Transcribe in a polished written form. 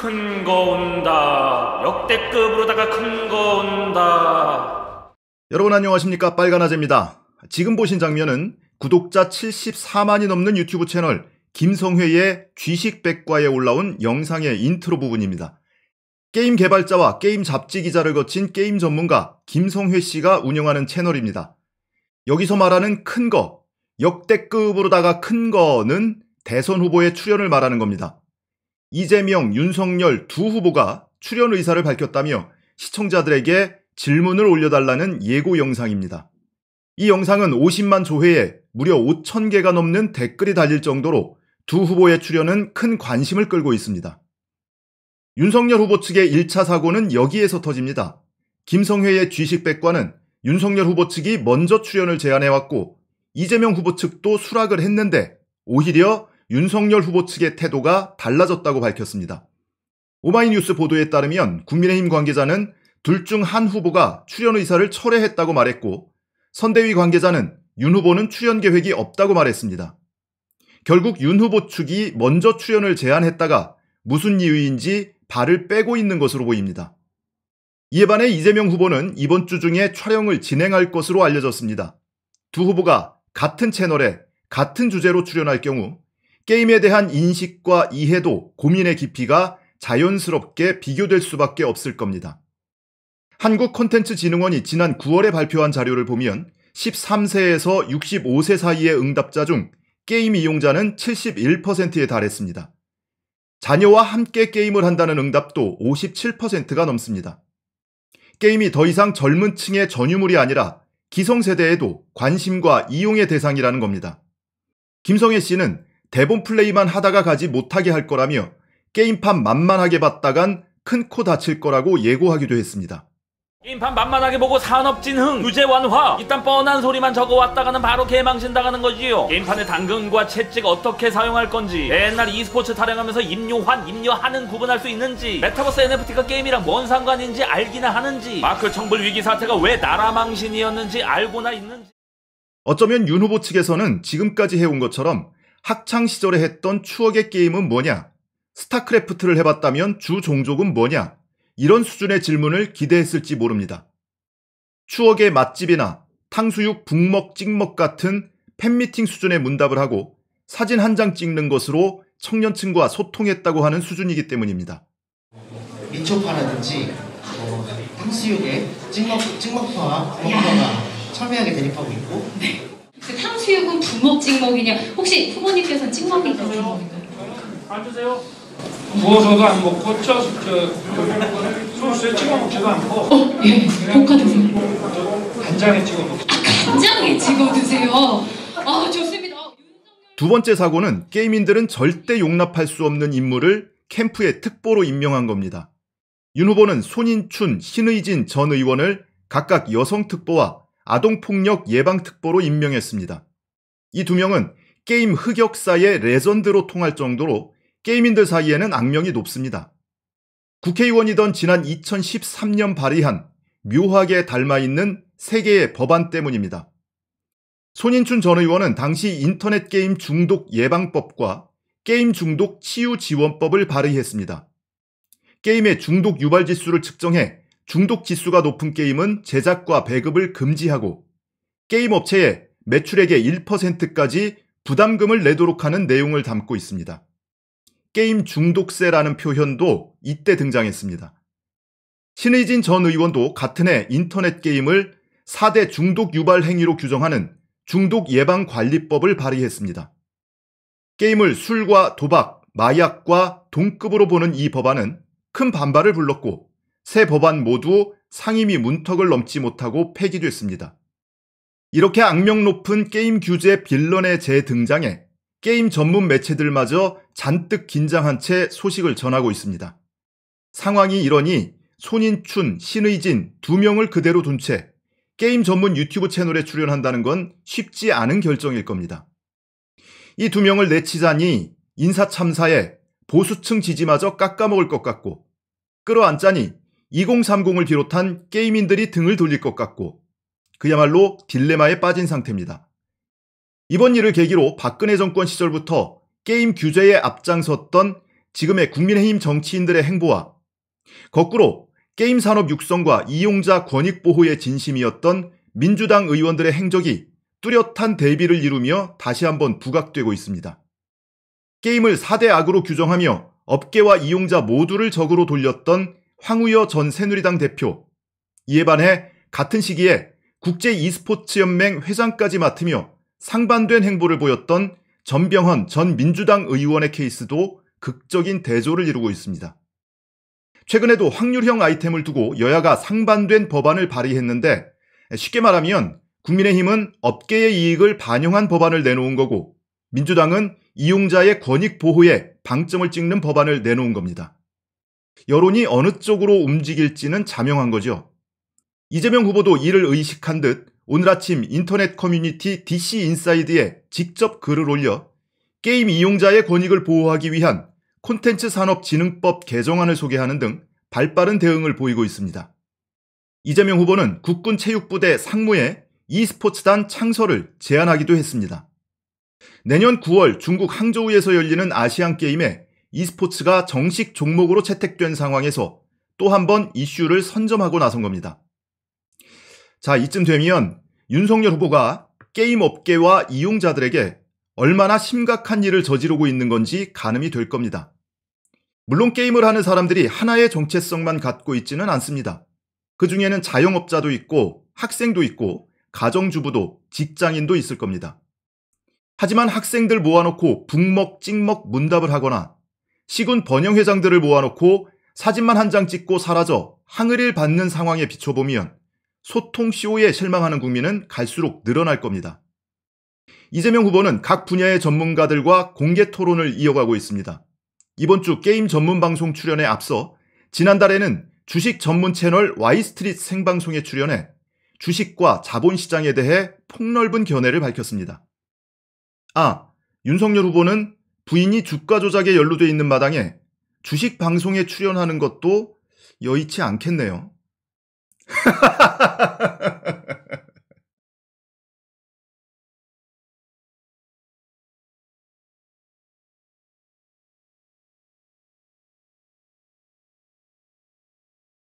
큰 거 온다. 역대급으로다가 큰 거 온다. 여러분 안녕하십니까? 빨간아재입니다. 지금 보신 장면은 구독자 74만이 넘는 유튜브 채널 김성회의 쥐식백과에 올라온 영상의 인트로 부분입니다. 게임 개발자와 게임 잡지 기자를 거친 게임 전문가 김성회 씨가 운영하는 채널입니다. 여기서 말하는 큰 거, 역대급으로다가 큰 거는 대선 후보의 출연을 말하는 겁니다. 이재명, 윤석열 두 후보가 출연 의사를 밝혔다며 시청자들에게 질문을 올려달라는 예고 영상입니다. 이 영상은 50만 조회에 무려 5,000개가 넘는 댓글이 달릴 정도로 두 후보의 출연은 큰 관심을 끌고 있습니다. 윤석열 후보 측의 1차 사고는 여기에서 터집니다. 김성회의 쥐식백과는 윤석열 후보 측이 먼저 출연을 제안해왔고 이재명 후보 측도 수락을 했는데 오히려 윤석열 후보 측의 태도가 달라졌다고 밝혔습니다. 오마이뉴스 보도에 따르면 국민의힘 관계자는 둘 중 한 후보가 출연 의사를 철회했다고 말했고 선대위 관계자는 윤 후보는 출연 계획이 없다고 말했습니다. 결국 윤 후보 측이 먼저 출연을 제안했다가 무슨 이유인지 발을 빼고 있는 것으로 보입니다. 이에 반해 이재명 후보는 이번 주 중에 촬영을 진행할 것으로 알려졌습니다. 두 후보가 같은 채널에 같은 주제로 출연할 경우 게임에 대한 인식과 이해도, 고민의 깊이가 자연스럽게 비교될 수밖에 없을 겁니다. 한국콘텐츠진흥원이 지난 9월에 발표한 자료를 보면 13세에서 65세 사이의 응답자 중 게임 이용자는 71%에 달했습니다. 자녀와 함께 게임을 한다는 응답도 57%가 넘습니다. 게임이 더 이상 젊은 층의 전유물이 아니라 기성세대에도 관심과 이용의 대상이라는 겁니다. 김성회 씨는 대본 플레이만 하다가 가지 못하게 할 거라며 게임판 만만하게 봤다간 큰 코 다칠 거라고 예고하기도 했습니다. 게임판 만만하게 보고 산업진흥, 규제 완화, 이딴 뻔한 소리만 적어왔다가는 바로 개망신 당하는 거지요. 게임판의 당근과 채찍 어떻게 사용할 건지, 옛날 e스포츠 타령하면서 입료하는 구분할 수 있는지, 메타버스 NFT가 게임이랑 뭔 상관인지 알기나 하는지, 마크 청불 위기 사태가 왜 나라 망신이었는지 알고나 있는지. 어쩌면 윤 후보 측에서는 지금까지 해온 것처럼 학창 시절에 했던 추억의 게임은 뭐냐, 스타크래프트를 해봤다면 주 종족은 뭐냐, 이런 수준의 질문을 기대했을지 모릅니다. 추억의 맛집이나 탕수육 북먹 찍먹 같은 팬미팅 수준의 문답을 하고 사진 한 장 찍는 것으로 청년층과 소통했다고 하는 수준이기 때문입니다. 민초파라든지 탕수육에 찍먹파와 북먹파가 첨예하게 대립하고 있고. 네. 탕수육은 북먹 찍먹이냐? 혹시 후보님께서는 찍먹인가요? 북먹인가요? 앉으세요. 구워서도 안 먹고 소스에 찍어 먹지도 않고. 예. 볶아 드세요. 간장에 찍어 먹고. 간장에 찍어 드세요. 좋습니다. 두 번째 사고는 게이민들은 절대 용납할 수 없는 인물을 캠프의 특보로 임명한 겁니다. 윤 후보는 손인춘, 신의진 전 의원을 각각 여성특보와 아동폭력 예방특보로 임명했습니다. 이 두 명은 게임 흑역사의 레전드로 통할 정도로 게이민들 사이에는 악명이 높습니다. 국회의원이던 지난 2013년 발의한 묘하게 닮아있는 세 개의 법안 때문입니다. 손인춘 전 의원은 당시 인터넷 게임 중독 예방법과 게임 중독 치유 지원법을 발의했습니다. 게임의 중독 유발 지수를 측정해 중독 지수가 높은 게임은 제작과 배급을 금지하고 게임 업체에 매출액의 1%까지 부담금을 내도록 하는 내용을 담고 있습니다. 게임 중독세라는 표현도 이때 등장했습니다. 신의진 전 의원도 같은 해 인터넷 게임을 4대 중독 유발 행위로 규정하는 중독 예방관리법을 발의했습니다. 게임을 술과 도박, 마약과 동급으로 보는 이 법안은 큰 반발을 불렀고 세 법안 모두 상임위 문턱을 넘지 못하고 폐기됐습니다. 이렇게 악명 높은 게임 규제 빌런의 재등장에 게임 전문 매체들마저 잔뜩 긴장한 채 소식을 전하고 있습니다. 상황이 이러니 손인춘, 신의진 두 명을 그대로 둔 채 게임 전문 유튜브 채널에 출연한다는 건 쉽지 않은 결정일 겁니다. 이 두 명을 내치자니 인사참사에 보수층 지지마저 깎아먹을 것 같고 끌어안자니 2030을 비롯한 게이민들이 등을 돌릴 것 같고 그야말로 딜레마에 빠진 상태입니다. 이번 일을 계기로 박근혜 정권 시절부터 게임 규제에 앞장섰던 지금의 국민의힘 정치인들의 행보와 거꾸로 게임 산업 육성과 이용자 권익 보호의 진심이었던 민주당 의원들의 행적이 뚜렷한 대비를 이루며 다시 한번 부각되고 있습니다. 게임을 4대 악으로 규정하며 업계와 이용자 모두를 적으로 돌렸던 황우여 전 새누리당 대표, 이에 반해 같은 시기에 국제 e스포츠연맹 회장까지 맡으며 상반된 행보를 보였던 전병헌 전 민주당 의원의 케이스도 극적인 대조를 이루고 있습니다. 최근에도 확률형 아이템을 두고 여야가 상반된 법안을 발의했는데 쉽게 말하면 국민의힘은 업계의 이익을 반영한 법안을 내놓은 거고 민주당은 이용자의 권익 보호에 방점을 찍는 법안을 내놓은 겁니다. 여론이 어느 쪽으로 움직일지는 자명한 거죠. 이재명 후보도 이를 의식한 듯 오늘 아침 인터넷 커뮤니티 DC인사이드에 직접 글을 올려 게임 이용자의 권익을 보호하기 위한 콘텐츠산업진흥법 개정안을 소개하는 등 발빠른 대응을 보이고 있습니다. 이재명 후보는 국군체육부대 상무에 e스포츠단 창설을 제안하기도 했습니다. 내년 9월 중국 항저우에서 열리는 아시안게임에 e스포츠가 정식 종목으로 채택된 상황에서 또 한 번 이슈를 선점하고 나선 겁니다. 자, 이쯤 되면 윤석열 후보가 게임 업계와 이용자들에게 얼마나 심각한 일을 저지르고 있는 건지 가늠이 될 겁니다. 물론 게임을 하는 사람들이 하나의 정체성만 갖고 있지는 않습니다. 그 중에는 자영업자도 있고 학생도 있고 가정주부도 직장인도 있을 겁니다. 하지만 학생들 모아놓고 북먹 찍먹 문답을 하거나 시군 번영회장들을 모아놓고 사진만 한 장 찍고 사라져 항의를 받는 상황에 비춰보면 소통쇼에 실망하는 국민은 갈수록 늘어날 겁니다. 이재명 후보는 각 분야의 전문가들과 공개 토론을 이어가고 있습니다. 이번 주 게임 전문 방송 출연에 앞서 지난달에는 주식 전문 채널 Y스트릿 생방송에 출연해 주식과 자본시장에 대해 폭넓은 견해를 밝혔습니다. 윤석열 후보는 부인이 주가 조작에 연루돼 있는 마당에 주식 방송에 출연하는 것도 여의치 않겠네요.